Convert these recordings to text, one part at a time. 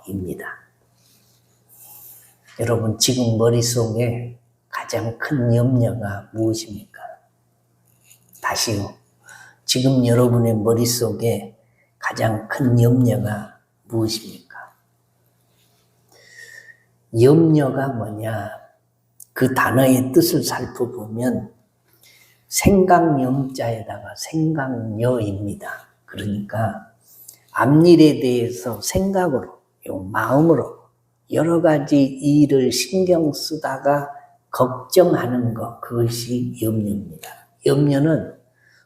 염려입니다. 여러분, 지금 머릿속에 가장 큰 염려가 무엇입니까? 다시요. 지금 여러분의 머릿속에 가장 큰 염려가 무엇입니까? 염려가 뭐냐? 그 단어의 뜻을 살펴보면 생각염자에다가 생각여입니다. 그러니까 앞일에 대해서 생각으로, 마음으로 여러 가지 일을 신경 쓰다가 걱정하는 것, 그것이 염려입니다. 염려는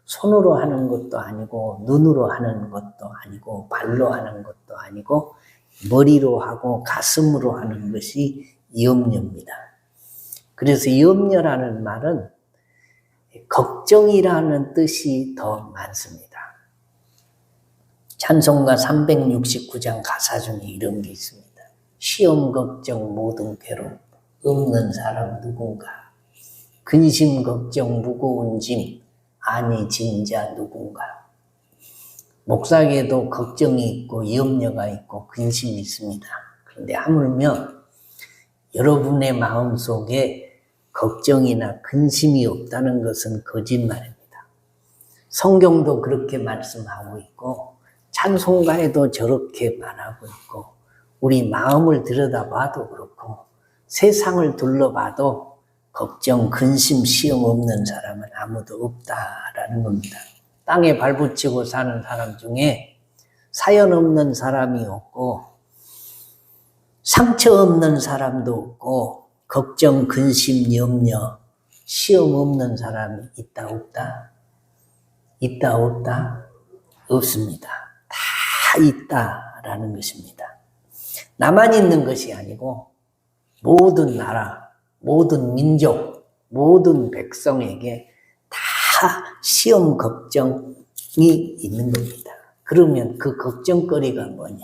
손으로 하는 것도 아니고 눈으로 하는 것도 아니고 발로 하는 것도 아니고 머리로 하고 가슴으로 하는 것이 염려입니다. 그래서 염려라는 말은 걱정이라는 뜻이 더 많습니다. 찬송가 369장 가사 중에 이런 게 있습니다. 시험 걱정 모든 괴로움 없는 사람 누군가, 근심 걱정 무거운 짐 아니 진자 누군가. 목사에게도 걱정이 있고 염려가 있고 근심이 있습니다. 그런데 하물며 여러분의 마음속에 걱정이나 근심이 없다는 것은 거짓말입니다. 성경도 그렇게 말씀하고 있고 찬송가에도 저렇게 말하고 있고 우리 마음을 들여다봐도 그렇고 세상을 둘러봐도 걱정, 근심, 시험 없는 사람은 아무도 없다라는 겁니다. 땅에 발붙이고 사는 사람 중에 사연 없는 사람이 없고 상처 없는 사람도 없고 걱정, 근심, 염려, 시험 없는 사람이 있다 없다? 있다 없다? 없습니다. 다 있다라는 것입니다. 나만 있는 것이 아니고 모든 나라, 모든 민족, 모든 백성에게 다 시험 걱정이 있는 겁니다. 그러면 그 걱정거리가 뭐냐?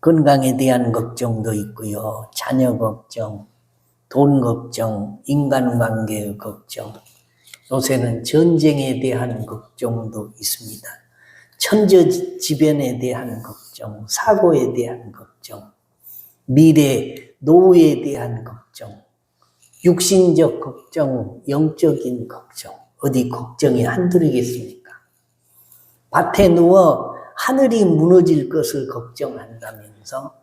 건강에 대한 걱정도 있고요. 자녀 걱정, 돈 걱정, 인간관계의 걱정, 요새는 전쟁에 대한 걱정도 있습니다. 천재지변에 대한 걱정, 사고에 대한 걱정, 미래, 노후에 대한 걱정, 육신적 걱정, 영적인 걱정, 어디 걱정이 한둘이겠습니까? 밭에 누워 하늘이 무너질 것을 걱정한다면서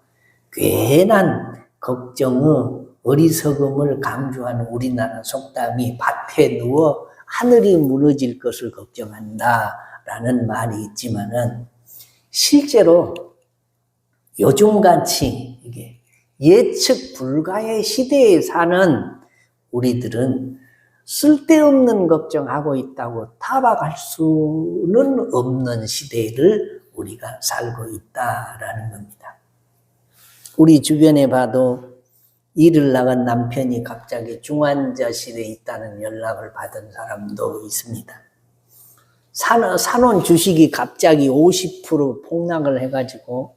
괜한 걱정의 어리석음을 강조하는 우리나라 속담이 밭에 누워 하늘이 무너질 것을 걱정한다라는 말이 있지만은 실제로 요즘같이 이게 예측 불가의 시대에 사는 우리들은 쓸데없는 걱정하고 있다고 타박할 수는 없는 시대를 우리가 살고 있다라는 겁니다. 우리 주변에 봐도 일을 나간 남편이 갑자기 중환자실에 있다는 연락을 받은 사람도 있습니다. 사놓은 주식이 갑자기 50% 폭락을 해가지고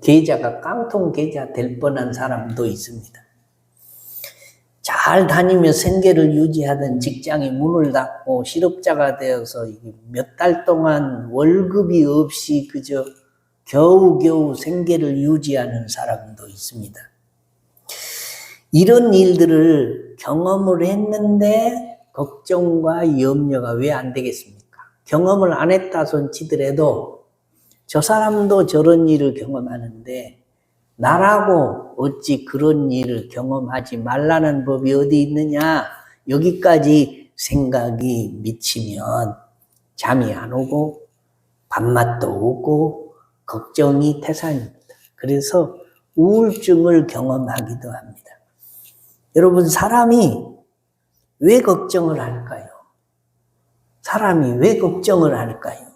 계좌가 깡통 계좌 될 뻔한 사람도 있습니다. 잘 다니며 생계를 유지하던 직장이 문을 닫고 실업자가 되어서 몇 달 동안 월급이 없이 그저 겨우겨우 생계를 유지하는 사람도 있습니다. 이런 일들을 경험을 했는데 걱정과 염려가 왜 안 되겠습니까? 경험을 안 했다 손 치더라도 저 사람도 저런 일을 경험하는데 나라고 어찌 그런 일을 경험하지 말라는 법이 어디 있느냐? 여기까지 생각이 미치면 잠이 안 오고 밥맛도 없고 걱정이 태산입니다. 그래서 우울증을 경험하기도 합니다. 여러분, 사람이 왜 걱정을 할까요? 사람이 왜 걱정을 할까요?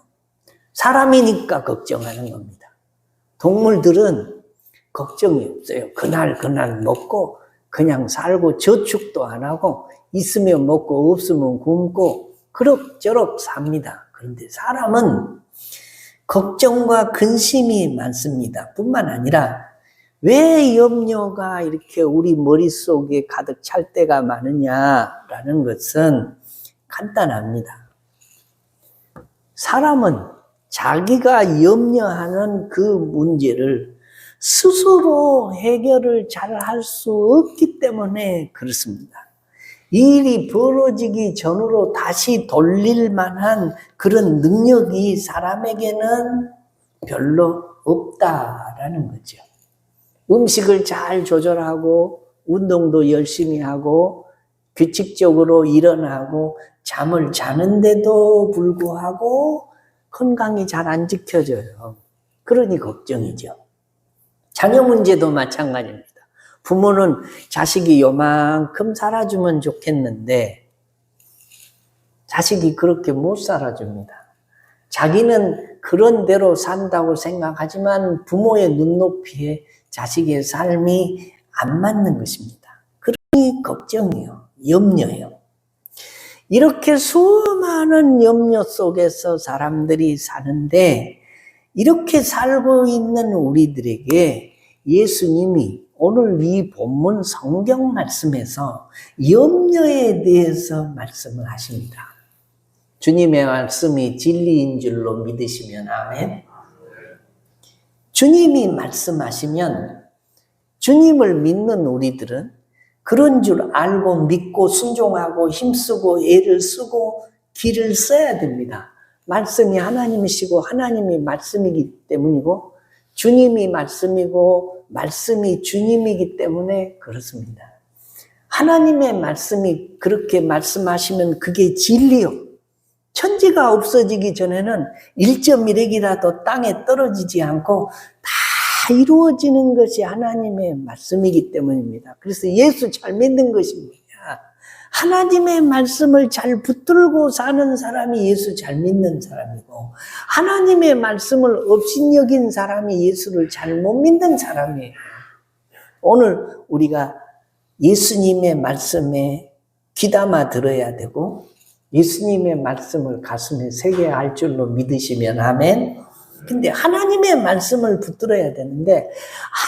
사람이니까 걱정하는 겁니다. 동물들은 걱정이 없어요. 그날 먹고 그냥 살고 저축도 안 하고 있으면 먹고 없으면 굶고 그럭저럭 삽니다. 그런데 사람은 걱정과 근심이 많습니다. 뿐만 아니라 왜 염려가 이렇게 우리 머릿속에 가득 찰 때가 많으냐라는 것은 간단합니다. 사람은 자기가 염려하는 그 문제를 스스로 해결을 잘 할 수 없기 때문에 그렇습니다. 일이 벌어지기 전으로 다시 돌릴 만한 그런 능력이 사람에게는 별로 없다라는 거죠. 음식을 잘 조절하고 운동도 열심히 하고 규칙적으로 일어나고 잠을 자는데도 불구하고 건강이 잘 안 지켜져요. 그러니 걱정이죠. 자녀 문제도 마찬가지입니다. 부모는 자식이 요만큼 살아주면 좋겠는데 자식이 그렇게 못 살아줍니다. 자기는 그런 대로 산다고 생각하지만 부모의 눈높이에 자식의 삶이 안 맞는 것입니다. 그러니 걱정이요, 염려요. 이렇게 수많은 염려 속에서 사람들이 사는데 이렇게 살고 있는 우리들에게 예수님이 오늘 이 본문 성경 말씀에서 염려에 대해서 말씀을 하십니다. 주님의 말씀이 진리인 줄로 믿으시면 아멘. 주님이 말씀하시면 주님을 믿는 우리들은 그런 줄 알고 믿고 순종하고 힘쓰고 애를 쓰고 길을 써야 됩니다. 말씀이 하나님이시고 하나님이 말씀이기 때문이고 주님이 말씀이고 말씀이 주님이기 때문에 그렇습니다. 하나님의 말씀이 그렇게 말씀하시면 그게 진리요. 천지가 없어지기 전에는 1.1핵이라도 땅에 떨어지지 않고 다 이루어지는 것이 하나님의 말씀이기 때문입니다. 그래서 예수 잘 믿는 것입니다. 하나님의 말씀을 잘 붙들고 사는 사람이 예수 잘 믿는 사람이고 하나님의 말씀을 업신여긴 사람이 예수를 잘 못 믿는 사람이에요. 오늘 우리가 예수님의 말씀에 귀담아 들어야 되고 예수님의 말씀을 가슴에 새겨야 할 줄로 믿으시면 아멘. 근데 하나님의 말씀을 붙들어야 되는데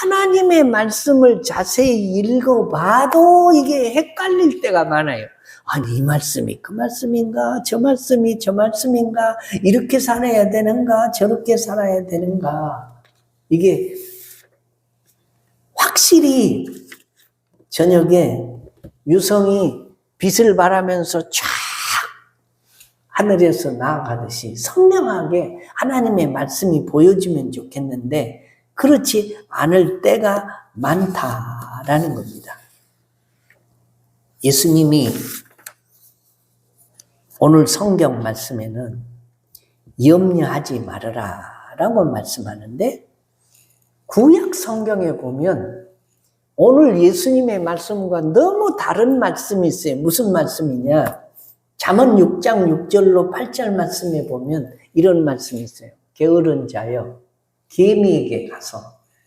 하나님의 말씀을 자세히 읽어봐도 이게 헷갈릴 때가 많아요. 아니 이 말씀이 그 말씀인가? 저 말씀이 저 말씀인가? 이렇게 살아야 되는가? 저렇게 살아야 되는가? 이게 확실히 저녁에 유성이 빛을 발하면서 쫙 하늘에서 나아가듯이 선명하게 하나님의 말씀이 보여지면 좋겠는데 그렇지 않을 때가 많다라는 겁니다. 예수님이 오늘 성경 말씀에는 염려하지 말아라 라고 말씀하는데 구약 성경에 보면 오늘 예수님의 말씀과 너무 다른 말씀이 있어요. 무슨 말씀이냐? 잠언 6장 6절로 8절 말씀에 보면 이런 말씀이 있어요. 게으른 자여 개미에게 가서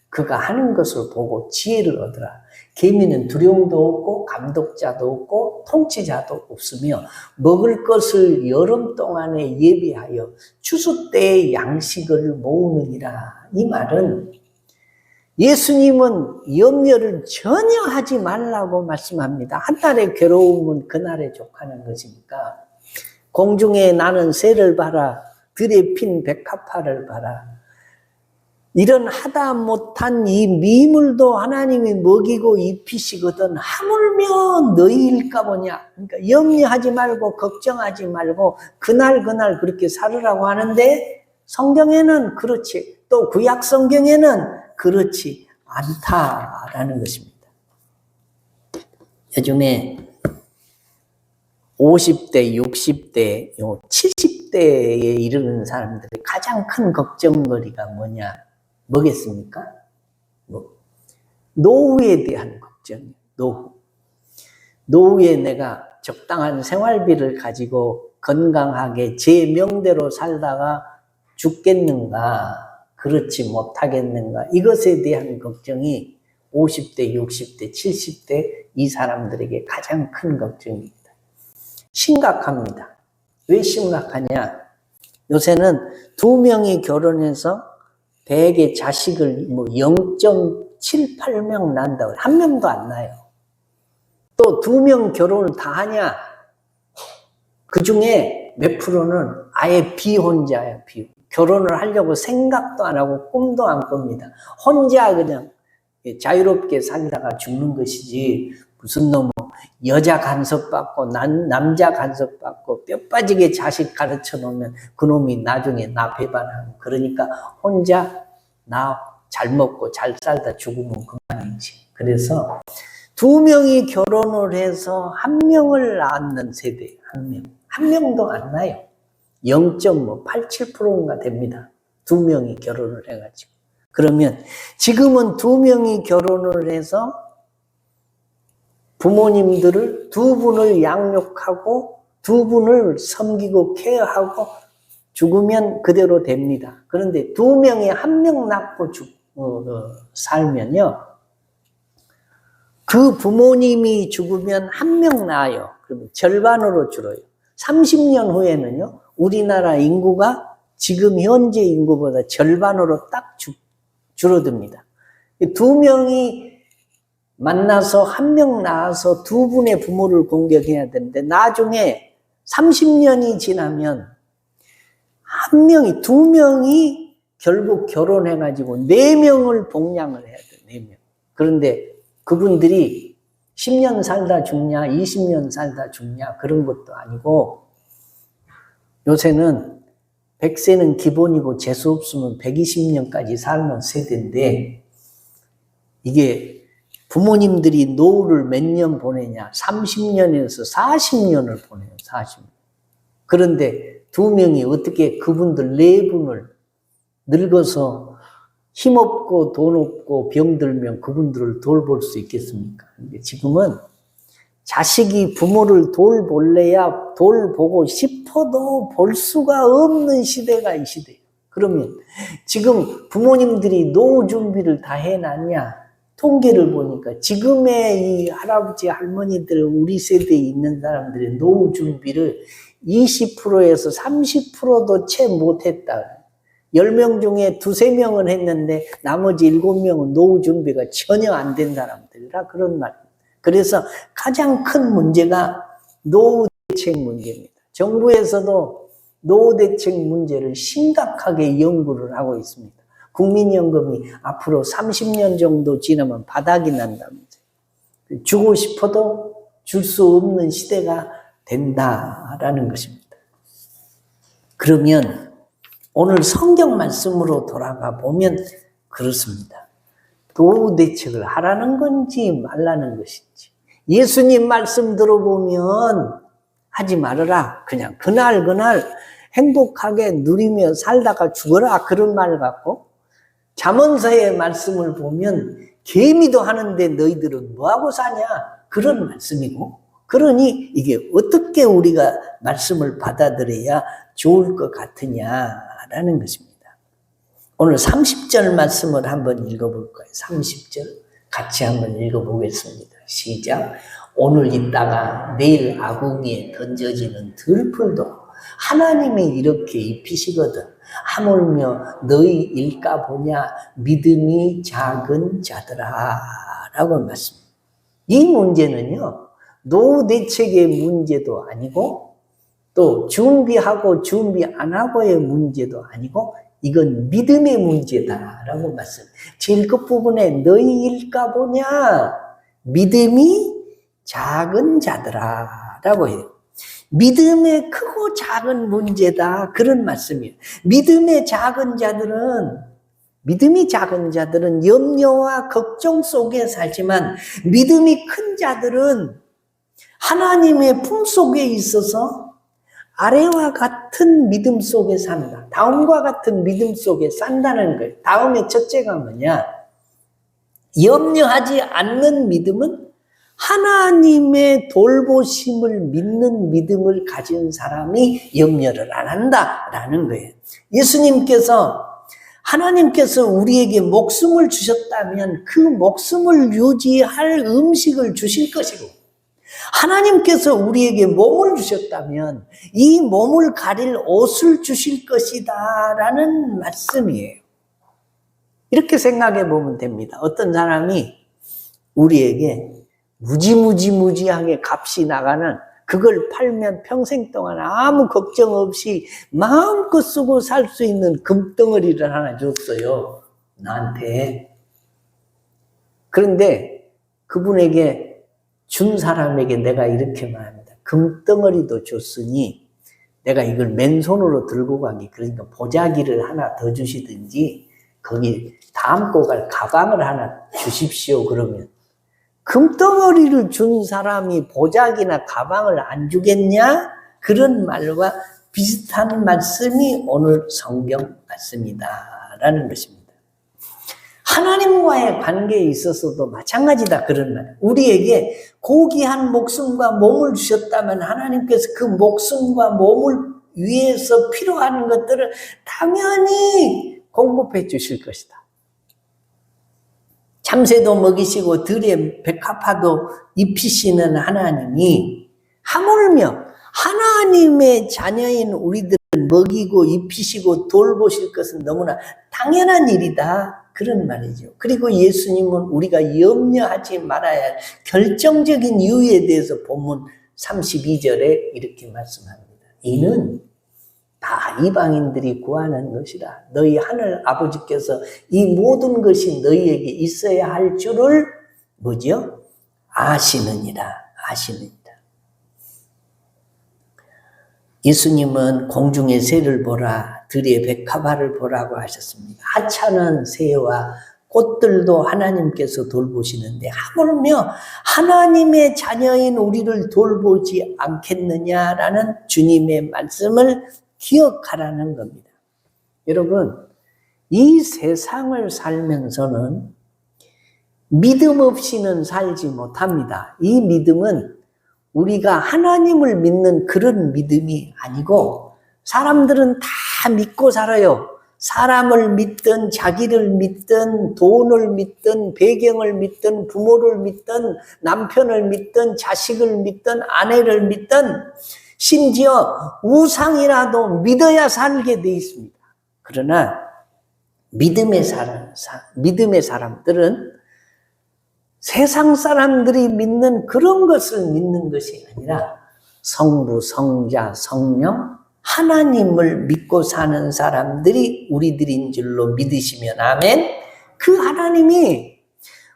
그가 하는 것을 보고 지혜를 얻으라. 개미는 두려움도 없고 감독자도 없고 통치자도 없으며 먹을 것을 여름 동안에 예비하여 추수 때의 양식을 모으느니라. 이 말은 예수님은 염려를 전혀 하지 말라고 말씀합니다. 한 달의 괴로움은 그날에 족하는 것이니까 공중에 나는 새를 봐라. 들에 핀 백합화를 봐라. 이런 하다 못한 이 미물도 하나님이 먹이고 입히시거든 하물며 너희일까 보냐. 그러니까 염려하지 말고 걱정하지 말고 그날 그렇게 살으라고 하는데 성경에는 그렇지 또 구약 성경에는 그렇지 않다라는 것입니다. 요즘에 50대, 60대, 70대에 이르는 사람들의 가장 큰 걱정거리가 뭐겠습니까? 노후에 대한 걱정이에요. 노후에 내가 적당한 생활비를 가지고 건강하게 제 명대로 살다가 죽겠는가? 그렇지 못하겠는가? 이것에 대한 걱정이 50대, 60대, 70대 이 사람들에게 가장 큰 걱정입니다. 심각합니다. 왜 심각하냐? 요새는 2명이 결혼해서 대개 자식을 0.78명 난다고 한 명도 안 나요. 또 2명 결혼을 다 하냐? 그 중에 몇 프로는 아예 비혼자야, 비혼. 결혼을 하려고 생각도 안 하고 꿈도 안 꿉니다. 혼자 그냥 자유롭게 살다가 죽는 것이지, 무슨 놈 여자 간섭받고 남자 간섭받고 뼈 빠지게 자식 가르쳐 놓으면 그놈이 나중에 나 배반하고, 그러니까 혼자 나 잘 먹고 잘 살다 죽으면 그만이지. 그래서 두 명이 결혼을 해서 한 명을 낳는 세대예요. 한 명도 안 나요. 0.87%인가 됩니다. 두 명이 결혼을 해가지고. 그러면 지금은 두 명이 결혼을 해서 부모님들을 두 분을 양육하고 두 분을 섬기고 케어하고 죽으면 그대로 됩니다. 그런데 두 명이 한 명 낳고 살면요, 그 부모님이 죽으면 한 명 낳아요. 그러면 절반으로 줄어요. 30년 후에는요, 우리나라 인구가 지금 현재 인구보다 절반으로 딱 줄어듭니다. 두 명이 만나서 한 명 낳아서 두 분의 부모를 공격해야 되는데, 나중에 30년이 지나면 한 명이, 두 명이 결국 결혼해가지고 4명을 복양을 해야 돼요. 4명. 그런데 그분들이 10년 살다 죽냐, 20년 살다 죽냐, 그런 것도 아니고, 요새는 100세는 기본이고 재수 없으면 120년까지 살는 세대인데, 이게 부모님들이 노후를 몇 년 보내냐, 30년에서 40년을 보내요. 40년. 그런데 두 명이 어떻게 그분들 4분을 늙어서 힘없고 돈 없고 병들면 그분들을 돌볼 수 있겠습니까? 근데 지금은 자식이 부모를 돌볼래야 돌보고 싶어도 볼 수가 없는 시대가 이 시대예요. 그러면 지금 부모님들이 노후 준비를 다 해놨냐? 통계를 보니까 지금의 이 할아버지 할머니들, 우리 세대에 있는 사람들의 노후 준비를 20%에서 30%도 채 못했다. 10명 중에 2-3명은 했는데 나머지 7명은 노후 준비가 전혀 안 된 사람들이라 그런 말입니다. 그래서 가장 큰 문제가 노후 대책 문제입니다. 정부에서도 노후 대책 문제를 심각하게 연구를 하고 있습니다. 국민연금이 앞으로 30년 정도 지나면 바닥이 난다면서요. 주고 싶어도 줄 수 없는 시대가 된다라는 것입니다. 그러면 오늘 성경 말씀으로 돌아가 보면 그렇습니다. 노후 대책을 하라는 건지 말라는 것인지, 예수님 말씀 들어보면 하지 말아라, 그냥 그날 행복하게 누리며 살다가 죽어라, 그런 말 같고, 잠언서의 말씀을 보면 개미도 하는데 너희들은 뭐하고 사냐, 그런 말씀이고, 그러니 이게 어떻게 우리가 말씀을 받아들여야 좋을 것 같으냐라는 것입니다. 오늘 30절 말씀을 한번 읽어볼까요? 30절 같이 한번 읽어보겠습니다. 시작. 오늘 있다가 내일 아궁이에 던져지는 들풀도 하나님이 이렇게 입히시거든. 하물며 너희 일까 보냐, 믿음이 작은 자들아 라고 말씀합니다. 이 문제는요, 노후 대책의 문제도 아니고 또 준비하고 준비 안 하고의 문제도 아니고, 이건 믿음의 문제다라고 말씀해요. 제일 끝부분에 너희 일까 보냐, 믿음이 작은 자들아 라고 해요. 믿음의 크고 작은 문제다, 그런 말씀이에요. 믿음이 작은 자들은 염려와 걱정 속에 살지만, 믿음이 큰 자들은 하나님의 품 속에 있어서 아래와 같은 믿음 속에 산다. 다음과 같은 믿음 속에 산다는 거예요. 다음에 첫째가 뭐냐? 염려하지 않는 믿음은 하나님의 돌보심을 믿는 믿음을 가진 사람이 염려를 안 한다라는 거예요. 하나님께서 우리에게 목숨을 주셨다면 그 목숨을 유지할 음식을 주실 것이고, 하나님께서 우리에게 몸을 주셨다면 이 몸을 가릴 옷을 주실 것이다 라는 말씀이에요. 이렇게 생각해 보면 됩니다. 어떤 사람이 우리에게 무지하게 값이 나가는 그걸 팔면 평생 동안 아무 걱정 없이 마음껏 쓰고 살 수 있는 금덩어리를 하나 줬어요. 나한테. 그런데 그분에게 준 사람에게 내가 이렇게 말합니다. 금덩어리도 줬으니 내가 이걸 맨손으로 들고 가기, 그러니까 보자기를 하나 더 주시든지 거기 담고 갈 가방을 하나 주십시오. 그러면 금덩어리를 준 사람이 보자기나 가방을 안 주겠냐? 그런 말과 비슷한 말씀이 오늘 성경 말씀이다라는 것입니다. 하나님과의 관계에 있어서도 마찬가지다 그런 말. 우리에게 고귀한 목숨과 몸을 주셨다면 하나님께서 그 목숨과 몸을 위해서 필요한 것들을 당연히 공급해 주실 것이다. 참새도 먹이시고 들의 백합화도 입히시는 하나님이 하물며 하나님의 자녀인 우리들을 먹이고 입히시고 돌보실 것은 너무나 당연한 일이다. 그런 말이죠. 그리고 예수님은 우리가 염려하지 말아야 할 결정적인 이유에 대해서 본문 32절에 이렇게 말씀합니다. 이는 다 이방인들이 구하는 것이라. 너희 하늘 아버지께서 이 모든 것이 너희에게 있어야 할 줄을 뭐죠? 아시느니라. 아시느니라. 예수님은 공중의 새를 보라, 들의 백합화를 보라고 하셨습니다. 하찮은 새와 꽃들도 하나님께서 돌보시는데 하물며 하나님의 자녀인 우리를 돌보지 않겠느냐라는 주님의 말씀을 기억하라는 겁니다. 여러분, 이 세상을 살면서는 믿음 없이는 살지 못합니다. 이 믿음은 우리가 하나님을 믿는 그런 믿음이 아니고 사람들은 다 믿고 살아요. 사람을 믿든 자기를 믿든 돈을 믿든 배경을 믿든 부모를 믿든 남편을 믿든 자식을 믿든 아내를 믿든 심지어 우상이라도 믿어야 살게 돼 있습니다. 그러나 믿음의 사람들은 세상 사람들이 믿는 그런 것을 믿는 것이 아니라 성부, 성자, 성령, 하나님을 믿고 사는 사람들이 우리들인 줄로 믿으시면 아멘. 그 하나님이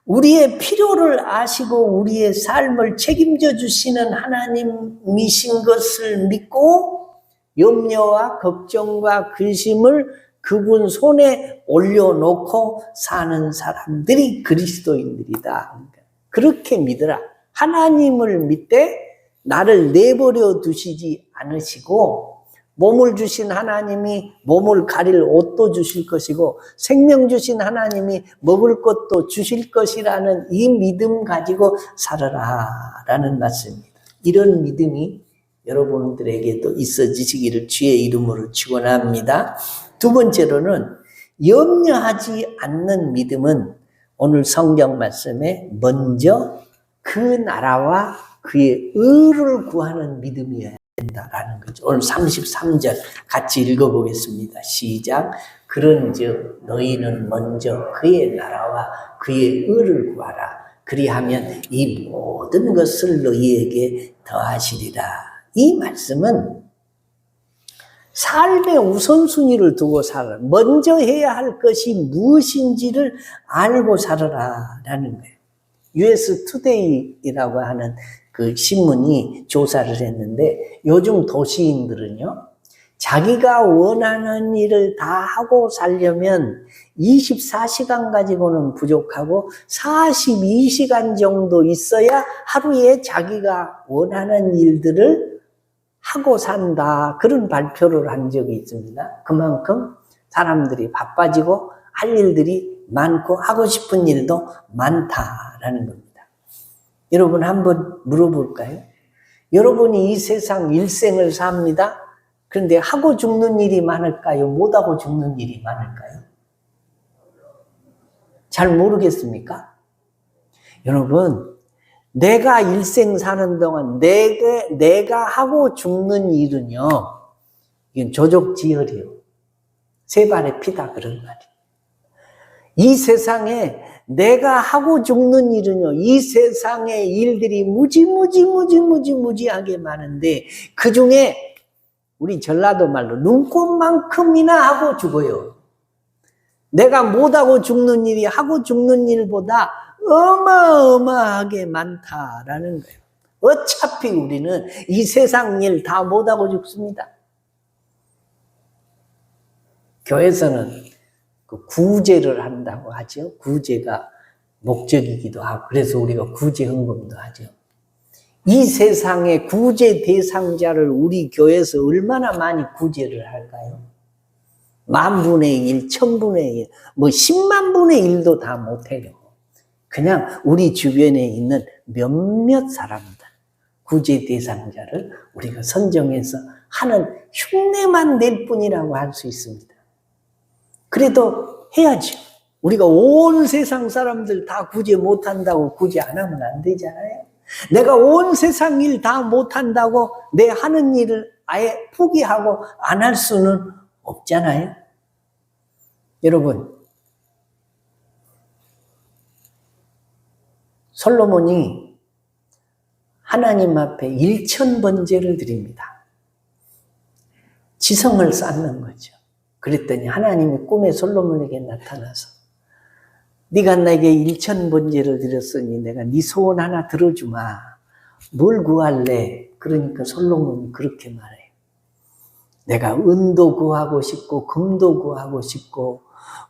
우리의 필요를 아시고 우리의 삶을 책임져 주시는 하나님이신 것을 믿고 염려와 걱정과 근심을 그분 손에 올려놓고 사는 사람들이 그리스도인들이다. 그렇게 믿으라. 하나님을 믿되 나를 내버려 두시지 않으시고 몸을 주신 하나님이 몸을 가릴 옷도 주실 것이고 생명 주신 하나님이 먹을 것도 주실 것이라는 이 믿음 가지고 살아라 라는 말씀입니다. 이런 믿음이 여러분들에게도 있어지시기를 주의 이름으로 축원합니다. 두 번째로는 염려하지 않는 믿음은 오늘 성경 말씀에 먼저 그 나라와 그의 의를 구하는 믿음이어야 된다라는 거죠. 오늘 33절 같이 읽어보겠습니다. 시작. 그런즉 너희는 먼저 그의 나라와 그의 의를 구하라. 그리하면 이 모든 것을 너희에게 더하시리라. 이 말씀은 삶의 우선순위를 두고 살아라. 먼저 해야 할 것이 무엇인지를 알고 살아라라는 거예요. US 투데이라고 하는 그 신문이 조사를 했는데 요즘 도시인들은요, 자기가 원하는 일을 다 하고 살려면 24시간 가지고는 부족하고 42시간 정도 있어야 하루에 자기가 원하는 일들을 하고 산다. 그런 발표를 한 적이 있습니다. 그만큼 사람들이 바빠지고 할 일들이 많고 하고 싶은 일도 많다라는 겁니다. 여러분 한번 물어볼까요? 여러분이 이 세상 일생을 삽니다. 그런데 하고 죽는 일이 많을까요? 못하고 죽는 일이 많을까요? 잘 모르겠습니까? 여러분, 내가 일생 사는 동안 내가 하고 죽는 일은요, 이건 조족지혈이요. 세 발의 피다 그런 말이에요. 이 세상에 내가 하고 죽는 일은요, 이 세상의 일들이 무지하게 많은데, 그 중에 우리 전라도 말로 눈꽃만큼이나 하고 죽어요. 내가 못하고 죽는 일이 하고 죽는 일보다 어마어마하게 많다라는 거예요. 어차피 우리는 이 세상 일 다 못하고 죽습니다. 교회에서는 그 구제를 한다고 하죠. 구제가 목적이기도 하고, 그래서 우리가 구제 헌금도 하죠. 이 세상의 구제 대상자를 우리 교회에서 얼마나 많이 구제를 할까요? 10,000분의 1, 1000분의 1, 뭐 10만 분의 1도 다 못해요. 그냥 우리 주변에 있는 몇몇 사람들, 구제 대상자를 우리가 선정해서 하는 흉내만 낼 뿐이라고 할 수 있습니다. 그래도 해야죠. 우리가 온 세상 사람들 다 구제 못한다고 구제 안 하면 안 되잖아요. 내가 온 세상 일 다 못한다고 내 하는 일을 아예 포기하고 안 할 수는 없잖아요. 여러분, 솔로몬이 하나님 앞에 1000번제를 드립니다. 지성을 쌓는 거죠. 그랬더니 하나님이 꿈에 솔로몬에게 나타나서 네가 나에게 1000번제를 드렸으니 내가 네 소원 하나 들어주마. 뭘 구할래? 그러니까 솔로몬이 그렇게 말해요. 내가 은도 구하고 싶고 금도 구하고 싶고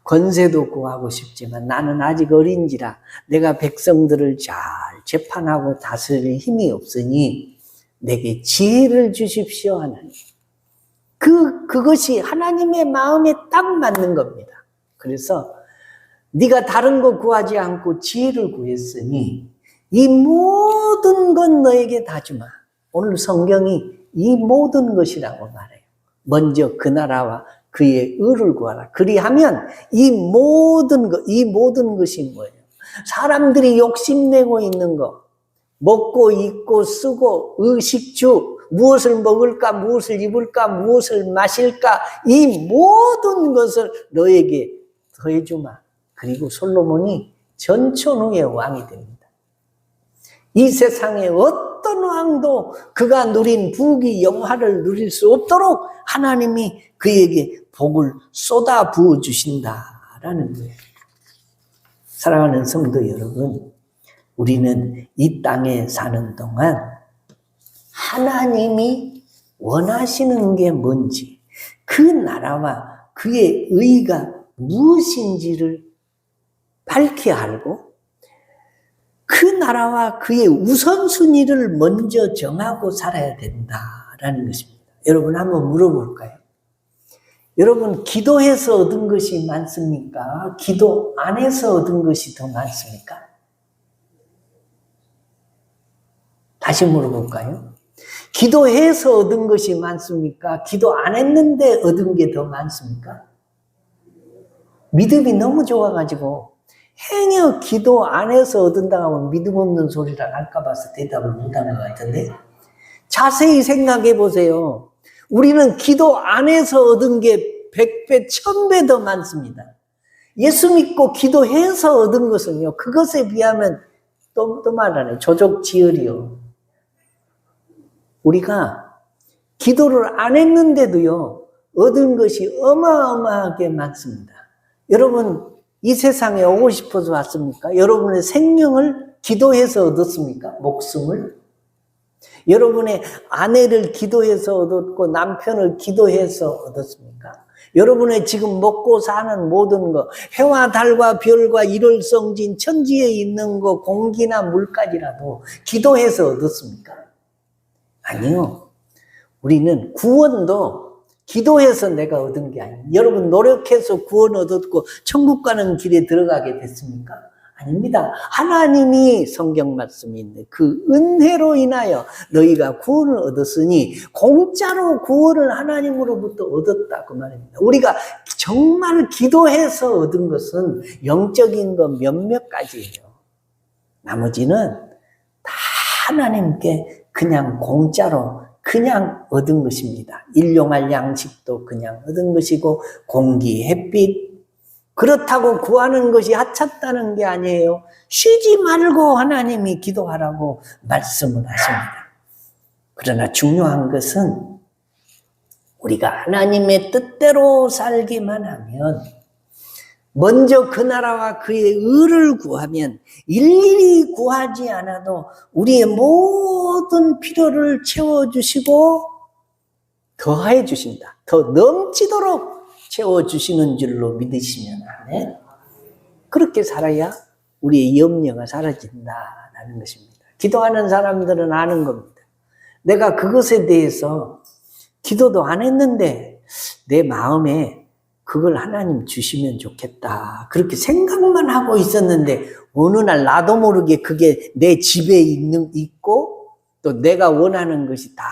권세도 구하고 싶지만 나는 아직 어린지라 내가 백성들을 잘 재판하고 다스릴 힘이 없으니 내게 지혜를 주십시오 하나님. 그것이 하나님의 마음에 딱 맞는 겁니다. 그래서 네가 다른 거 구하지 않고 지혜를 구했으니 이 모든 건 너에게 다 주마. 오늘 성경이 이 모든 것이라고 말해요. 먼저 그 나라와 그의 의를 구하라. 그리하면 이 모든 것이 뭐예요? 사람들이 욕심내고 있는 거, 먹고 입고 쓰고 의식주, 무엇을 먹을까, 무엇을 입을까, 무엇을 마실까, 이 모든 것을 너에게 더해주마. 그리고 솔로몬이 전천후의 왕이 됩니다. 이 세상에 어떤 왕도 그가 누린 부귀 영화를 누릴 수 없도록 하나님이 그에게 복을 쏟아 부어 주신다라는 거예요. 사랑하는 성도 여러분, 우리는 이 땅에 사는 동안 하나님이 원하시는 게 뭔지, 그 나라와 그의 의가 무엇인지를 밝히 알고 그 나라와 그의 우선순위를 먼저 정하고 살아야 된다라는 것입니다. 여러분 한번 물어볼까요? 여러분 기도해서 얻은 것이 많습니까? 기도 안에서 얻은 것이 더 많습니까? 다시 물어볼까요? 기도해서 얻은 것이 많습니까? 기도 안 했는데 얻은 게 더 많습니까? 믿음이 너무 좋아가지고 행여 기도 안 해서 얻은다고 하면 믿음 없는 소리라 할까 봐서 대답을 못한 것 같은데, 자세히 생각해 보세요. 우리는 기도 안 해서 얻은 게 100배, 1000배 더 많습니다. 예수 믿고 기도해서 얻은 것은요, 그것에 비하면 또 말하네, 조족지혈이요. 우리가 기도를 안 했는데도요, 얻은 것이 어마어마하게 많습니다. 여러분, 이 세상에 오고 싶어서 왔습니까? 여러분의 생명을 기도해서 얻었습니까? 목숨을? 여러분의 아내를 기도해서 얻었고 남편을 기도해서 얻었습니까? 여러분의 지금 먹고 사는 모든 것, 해와 달과 별과 일월성진 천지에 있는 것, 공기나 물까지라도 기도해서 얻었습니까? 아니요. 우리는 구원도 기도해서 내가 얻은 게 아니에요. 여러분 노력해서 구원 얻었고 천국 가는 길에 들어가게 됐습니까? 아닙니다. 하나님이 성경 말씀이 있는데 그 은혜로 인하여 너희가 구원을 얻었으니 공짜로 구원을 하나님으로부터 얻었다 그 말입니다. 우리가 정말 기도해서 얻은 것은 영적인 것 몇몇 가지예요. 나머지는 다 하나님께 그냥 공짜로 그냥 얻은 것입니다. 일용할 양식도 그냥 얻은 것이고 공기, 햇빛, 그렇다고 구하는 것이 하찮다는 게 아니에요. 쉬지 말고 하나님이 기도하라고 말씀을 하십니다. 그러나 중요한 것은 우리가 하나님의 뜻대로 살기만 하면, 먼저 그 나라와 그의 의를 구하면 일일이 구하지 않아도 우리의 모든 필요를 채워주시고 더해 주신다. 더 넘치도록 채워주시는 줄로 믿으시면 아멘. 그렇게 살아야 우리의 염려가 사라진다라는 것입니다. 기도하는 사람들은 아는 겁니다. 내가 그것에 대해서 기도도 안 했는데 내 마음에 그걸 하나님 주시면 좋겠다, 그렇게 생각만 하고 있었는데 어느 날 나도 모르게 그게 내 집에 있고 또 내가 원하는 것이 다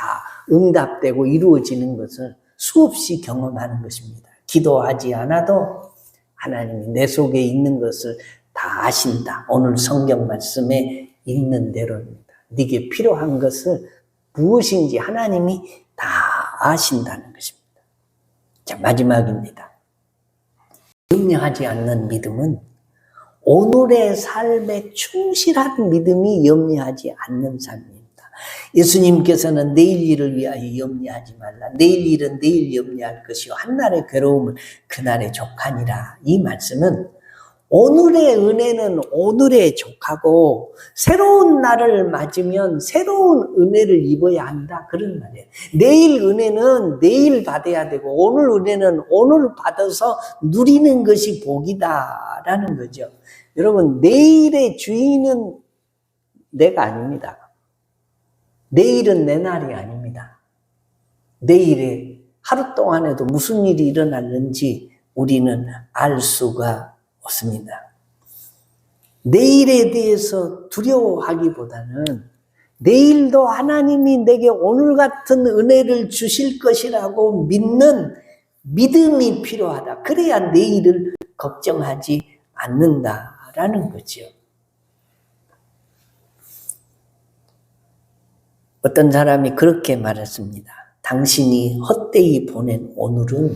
응답되고 이루어지는 것을 수없이 경험하는 것입니다. 기도하지 않아도 하나님이 내 속에 있는 것을 다 아신다. 오늘 성경 말씀에 있는 대로입니다. 네게 필요한 것을 무엇인지 하나님이 다 아신다는 것입니다. 자, 마지막입니다. 염려하지 않는 믿음은 오늘의 삶에 충실한 믿음이 염려하지 않는 삶입니다. 예수님께서는 내일 일을 위하여 염려하지 말라. 내일 일은 내일 염려할 것이요 한날의 괴로움은 그날의 족하니라. 이 말씀은 오늘의 은혜는 오늘에 족하고 새로운 날을 맞으면 새로운 은혜를 입어야 한다, 그런 말이에요. 내일 은혜는 내일 받아야 되고 오늘 은혜는 오늘 받아서 누리는 것이 복이다라는 거죠. 여러분, 내일의 주인은 내가 아닙니다. 내일은 내 날이 아닙니다. 내일에 하루 동안에도 무슨 일이 일어났는지 우리는 알 수가 없습니다. 내일에 대해서 두려워하기보다는 내일도 하나님이 내게 오늘 같은 은혜를 주실 것이라고 믿는 믿음이 필요하다. 그래야 내일을 걱정하지 않는다라는 거죠. 어떤 사람이 그렇게 말했습니다. 당신이 헛되이 보낸 오늘은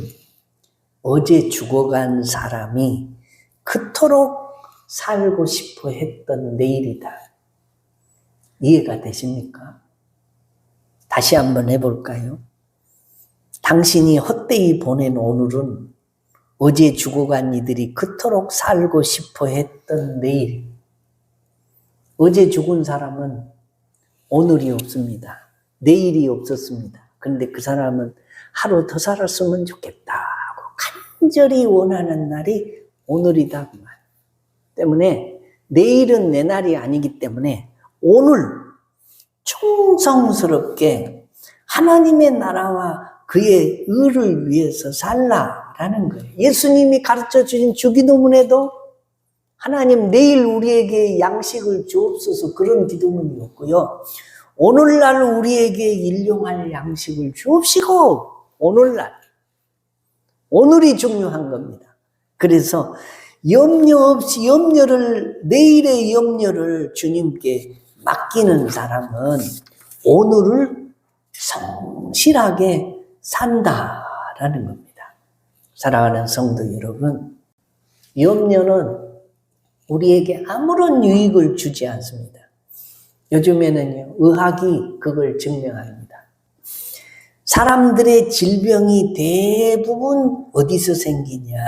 어제 죽어간 사람이 그토록 살고 싶어 했던 내일이다. 이해가 되십니까? 다시 한번 해볼까요? 당신이 헛되이 보낸 오늘은 어제 죽어간 이들이 그토록 살고 싶어 했던 내일. 어제 죽은 사람은 오늘이 없습니다. 내일이 없었습니다. 그런데 그 사람은 하루 더 살았으면 좋겠다 하고 간절히 원하는 날이 오늘이다. 그 말 때문에 내일은 내 날이 아니기 때문에 오늘 충성스럽게 하나님의 나라와 그의 의를 위해서 살라라는 거예요. 예수님이 가르쳐 주신 주기도문에도 하나님 내일 우리에게 양식을 주옵소서, 그런 기도문이었고요. 오늘날 우리에게 일용할 양식을 주옵시고, 오늘날, 오늘이 중요한 겁니다. 그래서 염려 없이 내일의 염려를 주님께 맡기는 사람은 오늘을 성실하게 산다라는 겁니다. 사랑하는 성도 여러분, 염려는 우리에게 아무런 유익을 주지 않습니다. 요즘에는요, 의학이 그걸 증명합니다. 사람들의 질병이 대부분 어디서 생기냐?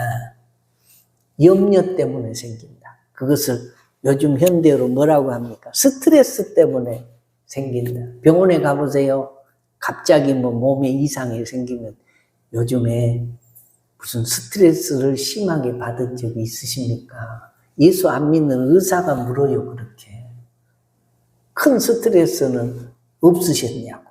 염려 때문에 생긴다. 그것을 요즘 현대어로 뭐라고 합니까? 스트레스 때문에 생긴다. 병원에 가보세요. 갑자기 몸에 이상이 생기면 요즘에 무슨 스트레스를 심하게 받은 적이 있으십니까? 예수 안 믿는 의사가 물어요, 그렇게. 큰 스트레스는 없으셨냐고.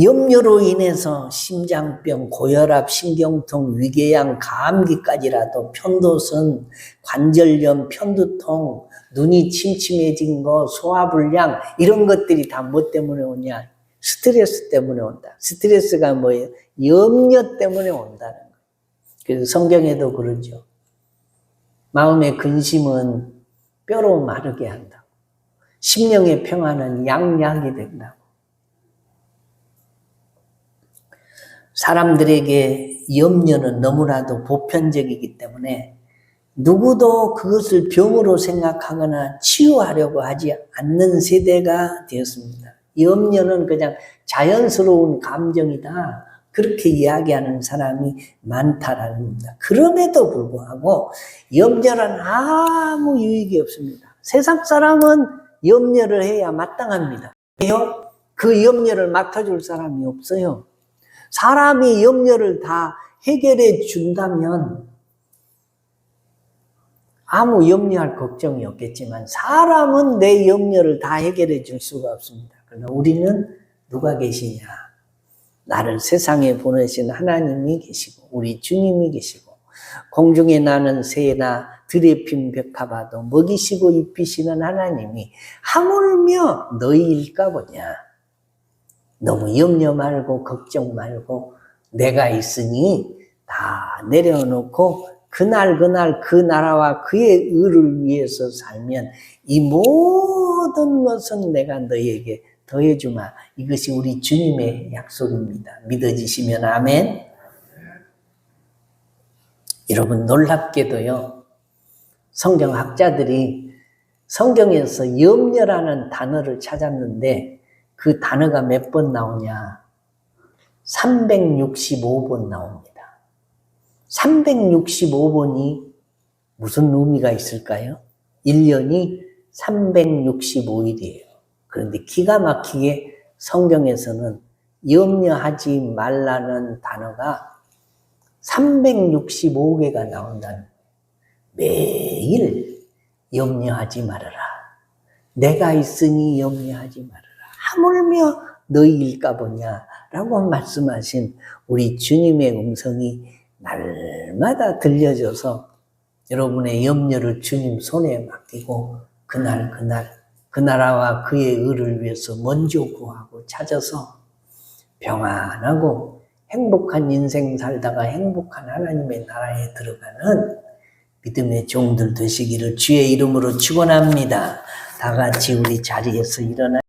염려로 인해서 심장병, 고혈압, 신경통, 위궤양, 감기까지라도, 편도선, 관절염, 편두통, 눈이 침침해진 거, 소화불량, 이런 것들이 다 뭐 때문에 오냐? 스트레스 때문에 온다. 스트레스가 뭐예요? 염려 때문에 온다는 거예요. 그래서 성경에도 그러죠. 마음의 근심은 뼈로 마르게 한다고. 심령의 평안은 양약이 된다고. 사람들에게 염려는 너무나도 보편적이기 때문에 누구도 그것을 병으로 생각하거나 치유하려고 하지 않는 세대가 되었습니다. 염려는 그냥 자연스러운 감정이다. 그렇게 이야기하는 사람이 많다라는 겁니다. 그럼에도 불구하고 염려는 아무 유익이 없습니다. 세상 사람은 염려를 해야 마땅합니다. 왜요? 그 염려를 맡아줄 사람이 없어요. 사람이 염려를 다 해결해 준다면 아무 염려할 걱정이 없겠지만 사람은 내 염려를 다 해결해 줄 수가 없습니다. 그러나 우리는 누가 계시냐? 나를 세상에 보내신 하나님이 계시고 우리 주님이 계시고 공중에 나는 새나 들에 핀 벽화봐도 먹이시고 입히시는 하나님이 하물며 너희일까 보냐. 너무 염려 말고 걱정 말고 내가 있으니 다 내려놓고 그날 그 나라와 그의 의를 위해서 살면 이 모든 것은 내가 너희에게 더해주마. 이것이 우리 주님의 약속입니다. 믿어지시면 아멘. 여러분 놀랍게도요. 성경학자들이 성경에서 염려라는 단어를 찾았는데 그 단어가 몇 번 나오냐? 365번 나옵니다. 365번이 무슨 의미가 있을까요? 1년이 365일이에요. 그런데 기가 막히게 성경에서는 염려하지 말라는 단어가 365개가 나온다는 거예요. 매일 염려하지 말아라. 내가 있으니 염려하지 말아라. 하물며 너희일까 보냐라고 말씀하신 우리 주님의 음성이 날마다 들려져서 여러분의 염려를 주님 손에 맡기고 그날 그 나라와 그의 의를 위해서 먼저 구하고 찾아서 평안하고 행복한 인생 살다가 행복한 하나님의 나라에 들어가는 믿음의 종들 되시기를 주의 이름으로 축원합니다. 다 같이 우리 자리에서 일어나